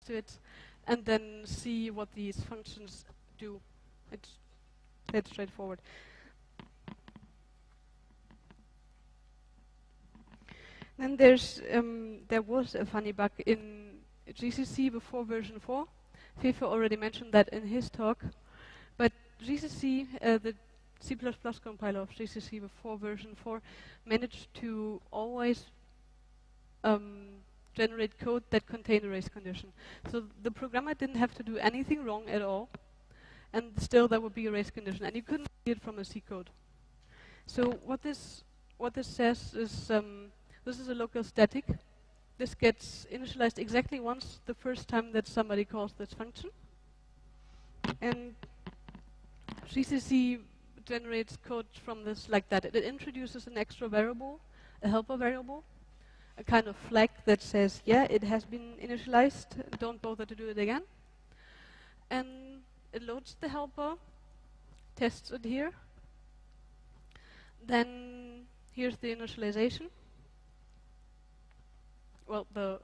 to it, and then see what these functions do. It's that straightforward. Then there was a funny bug in GCC before version 4. Fefe already mentioned that in his talk. But GCC, the C++ compiler of GCC before version 4, managed to always generate code that contained a race condition. So the programmer didn't have to do anything wrong at all, and still there would be a race condition, and you couldn't see it from a C code. So what this says is this is a local static. This gets initialized exactly once the first time that somebody calls this function. And GCC generates code from this like that. It introduces an extra variable, a helper variable, a kind of flag that says, yeah, it has been initialized, don't bother to do it again. And it loads the helper, tests it here. Then here's the initialization. Well, the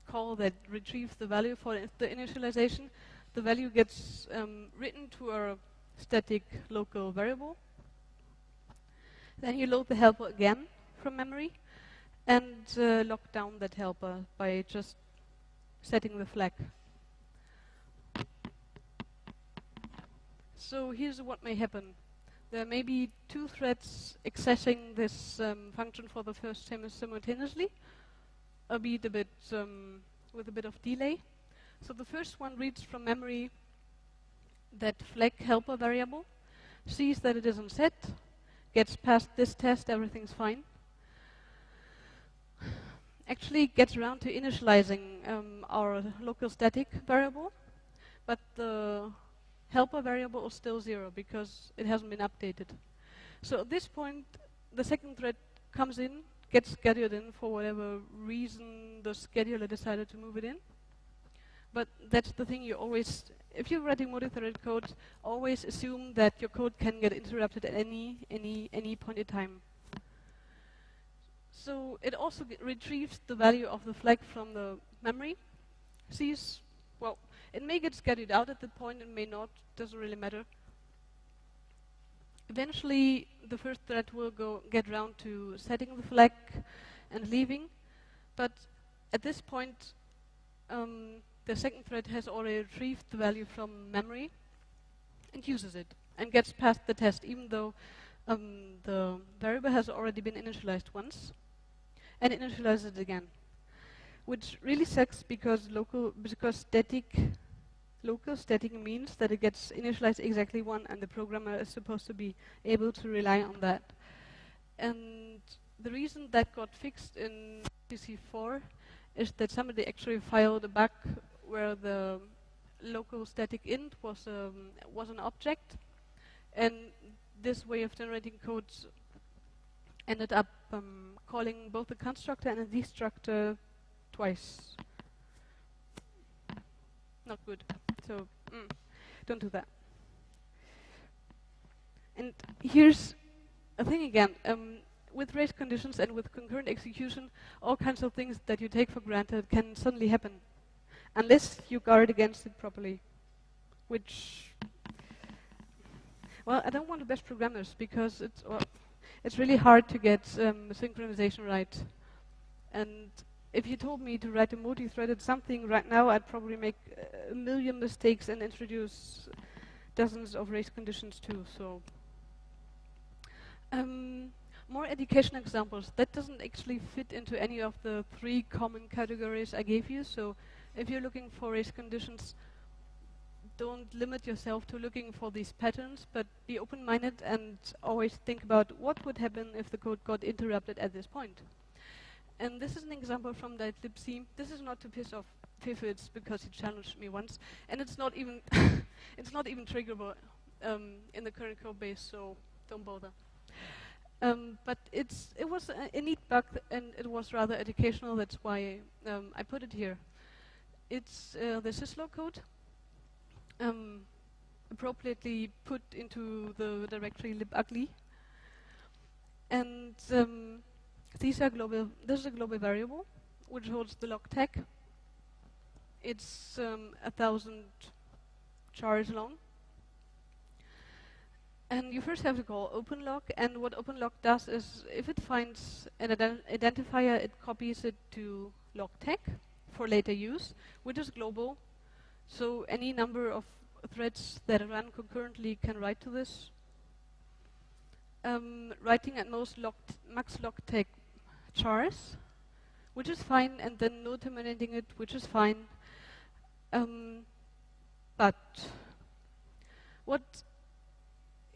call that retrieves the value for the initialization. The value gets written to a static local variable. Then you load the helper again from memory and lock down that helper by just setting the flag. So here's what may happen. There may be two threads accessing this function for the first time simultaneously, albeit a bit with a bit of delay. So the first one reads from memory that flag helper variable, sees that it isn't set, gets past this test, everything's fine. Actually gets around to initializing our local static variable, but the helper variable is still 0 because it hasn't been updated. So at this point, the second thread comes in, gets scheduled in for whatever reason the scheduler decided to move it in. But that's the thing, you always, if you're writing multi-threaded code, always assume that your code can get interrupted at any point in time. So it also retrieves the value of the flag from the memory, sees, well, it may get scheduled out at that point, it may not, doesn't really matter. Eventually, the first thread will get around to setting the flag and leaving, but at this point, the second thread has already retrieved the value from memory and uses it and gets past the test, even though the variable has already been initialized once, and it initializes it again, which really sucks because local static means that it gets initialized exactly one, and the programmer is supposed to be able to rely on that. And the reason that got fixed in GC4 is that somebody actually filed a bug where the local static int was an object, and this way of generating codes ended up calling both a constructor and a destructor twice. Not good. So don't do that. And here's a thing again. With race conditions and with concurrent execution, all kinds of things that you take for granted can suddenly happen, unless you guard against it properly. Which, well, I don't want to bash programmers because it's really hard to get synchronization right. And if you told me to write a multi-threaded something right now, I'd probably make a million mistakes and introduce dozens of race conditions too. So, more education examples. That doesn't actually fit into any of the 3 common categories I gave you. So, if you're looking for race conditions, don't limit yourself to looking for these patterns, but be open-minded and always think about what would happen if the code got interrupted at this point. And this is an example from that libc. This is not to piss off Fefe, it's because he challenged me once, and it's not even it's not even triggerable in the current code base, so don't bother. But it was a neat bug, and it was rather educational. That's why I put it here. It's the syslog code, appropriately put into the directory libugly, and this is a global variable which holds the log tag, It's 1,000 chars long. And you first have to call OpenLog, and what OpenLog does is, if it finds an identifier, it copies it to logtag for later use, which is global. So any number of threads that run concurrently can write to this. Writing at max logtag chars, which is fine, and then no terminating it, which is fine. But what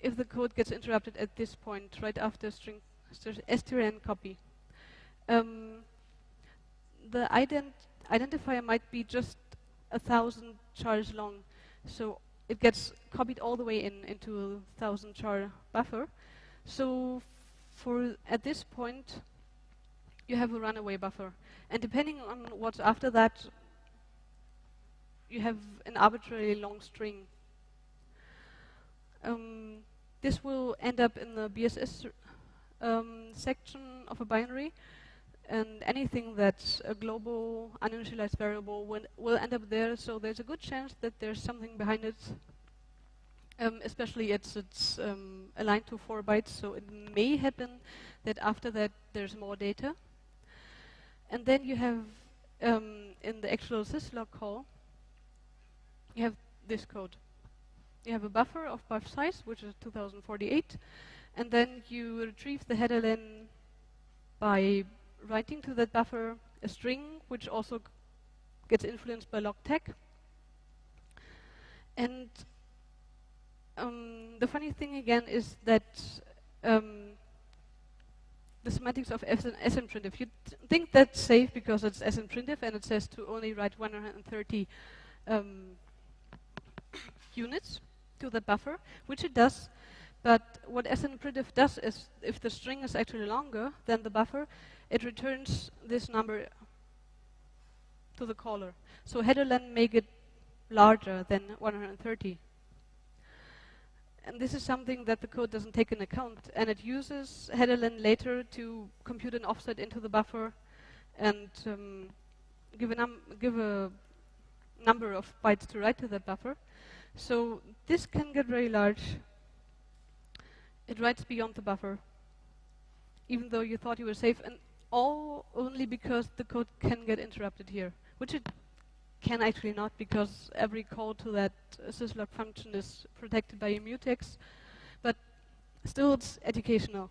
if the code gets interrupted at this point, right after strn copy? The identifier might be just 1,000 chars long, so it gets copied all the way into a 1,000 char buffer. So at this point, you have a runaway buffer, and depending on what's after that, you have an arbitrarily long string. This will end up in the BSS section of a binary, and anything that's a global uninitialized variable will end up there, so there's a good chance that there's something behind it, especially it's aligned to 4 bytes, so it may happen that after that there's more data. And then you have, in the actual syslog call, you have this code. You have a buffer of buff size, which is 2048, and then you retrieve the header len by writing to that buffer a string, which also gets influenced by logtag. And the funny thing again is that the semantics of snprintf, you think that's safe because it's snprintf and it says to only write 130 units to the buffer, which it does. But what snprintf does is, if the string is actually longer than the buffer, it returns this number to the caller. So header len make it larger than 130. And this is something that the code doesn't take into account, and it uses header len later to compute an offset into the buffer and give a number of bytes to write to that buffer. So this can get very large. It writes beyond the buffer, even though you thought you were safe, and all only because the code can get interrupted here, which it can actually not, because every call to that syslog function is protected by a mutex, but still it's educational.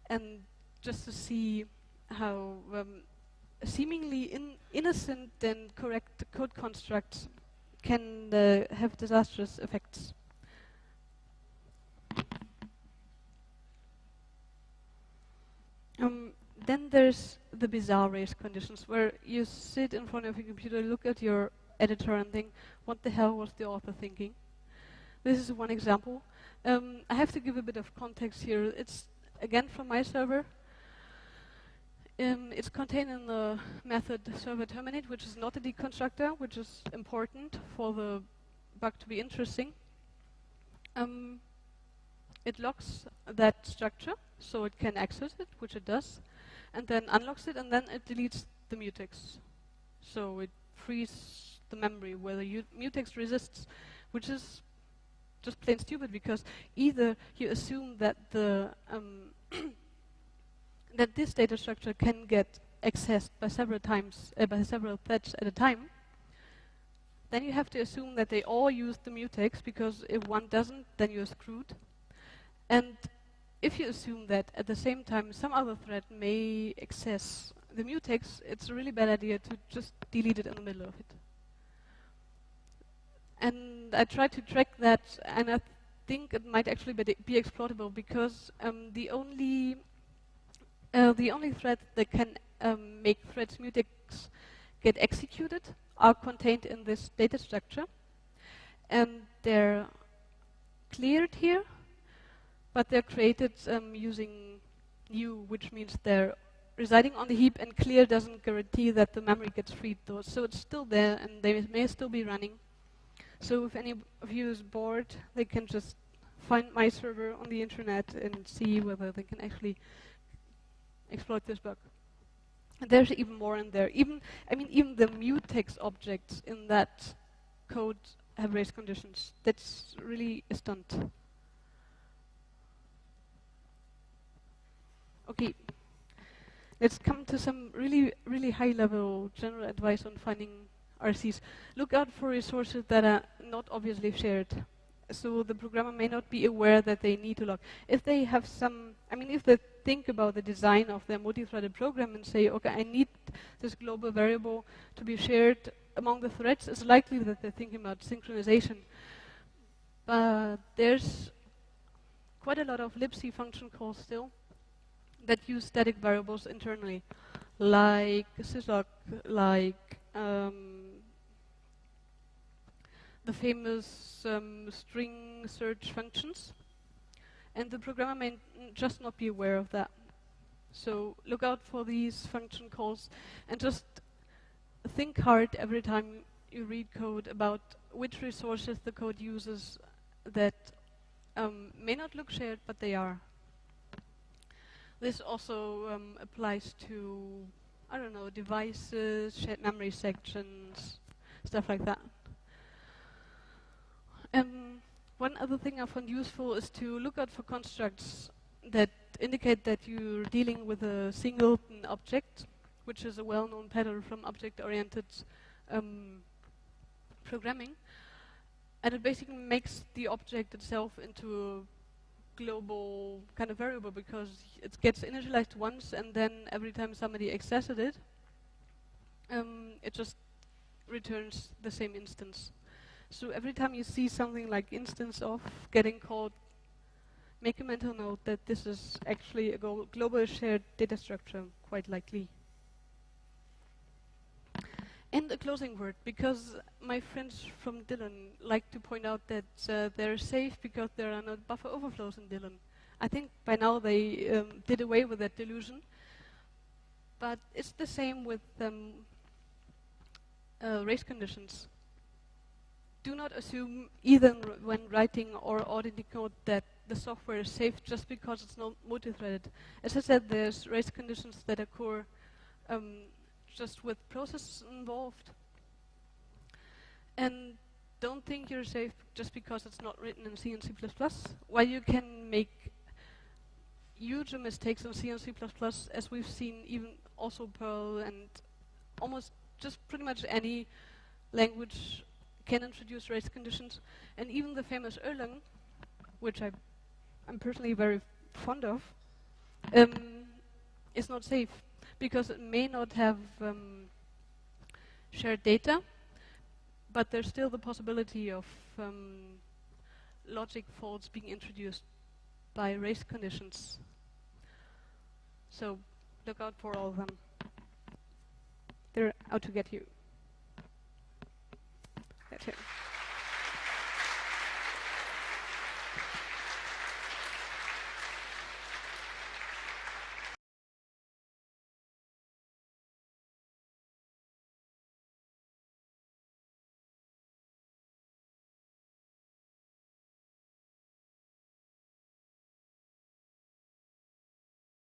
And just to see how seemingly innocent and correct code constructs can have disastrous effects. Then there's the bizarre race conditions, where you sit in front of your computer, look at your editor and think, what the hell was the author thinking? This is one example. I have to give a bit of context here. It's, again, from my server. It's contained in the method server terminate, which is not a deconstructor, which is important for the bug to be interesting. It locks that structure, so it can access it, which it does, and then unlocks it, and then it deletes the mutex. So it frees the memory where the mutex resists, which is just plain stupid, because either you assume that the that this data structure can get accessed by several threads at a time, then you have to assume that they all use the mutex, because if one doesn't, then you're screwed. And if you assume that at the same time some other thread may access the mutex, it's a really bad idea to just delete it in the middle of it. And I tried to track that, and I think it might actually be exploitable, because the only threads that can make threads mutex get executed are contained in this data structure, and they're cleared here, but they're created using new, which means they're residing on the heap, and clear doesn't guarantee that the memory gets freed though. So it's still there, and they may still be running. So if any of you is bored, they can just find my server on the internet and see whether they can actually exploit this bug. There's even more in there. Even the mutex objects in that code have race conditions. That's really a stunt. Okay, let's come to some really high-level general advice on finding RCs. Look out for resources that are not obviously shared. So the programmer may not be aware that they need to log. If they have some, if they think about the design of their multi-threaded program and say, okay, I need this global variable to be shared among the threads, it's likely that they're thinking about synchronization. But there's quite a lot of libc function calls still that use static variables internally, like syslog, like the famous string search functions. And the programmer may just not be aware of that. So look out for these function calls and just think hard every time you read code about which resources the code uses that may not look shared, but they are. This also applies to, I don't know, devices, shared memory sections, stuff like that. One other thing I found useful is to look out for constructs that indicate that you're dealing with a singleton object, which is a well-known pattern from object-oriented programming. And it basically makes the object itself into a global kind of variable because it gets initialized once, and then every time somebody accesses it, it just returns the same instance. So every time you see something like instance of getting called, make a mental note that this is actually a global shared data structure, quite likely. And a closing word, because my friends from Dylan like to point out that they're safe because there are no buffer overflows in Dylan. I think by now they did away with that delusion. But it's the same with race conditions. Do not assume either when writing or auditing code that the software is safe just because it's not multi-threaded. As I said, there's race conditions that occur just with processes involved. And don't think you're safe just because it's not written in C and C++. While you can make huge mistakes in C and C++, as we've seen, even also Perl and almost just pretty much any language can introduce race conditions, and even the famous Erlang, which I'm personally very fond of, is not safe because it may not have shared data, but there's still the possibility of logic faults being introduced by race conditions. So look out for all of them. They're out to get you. That's it.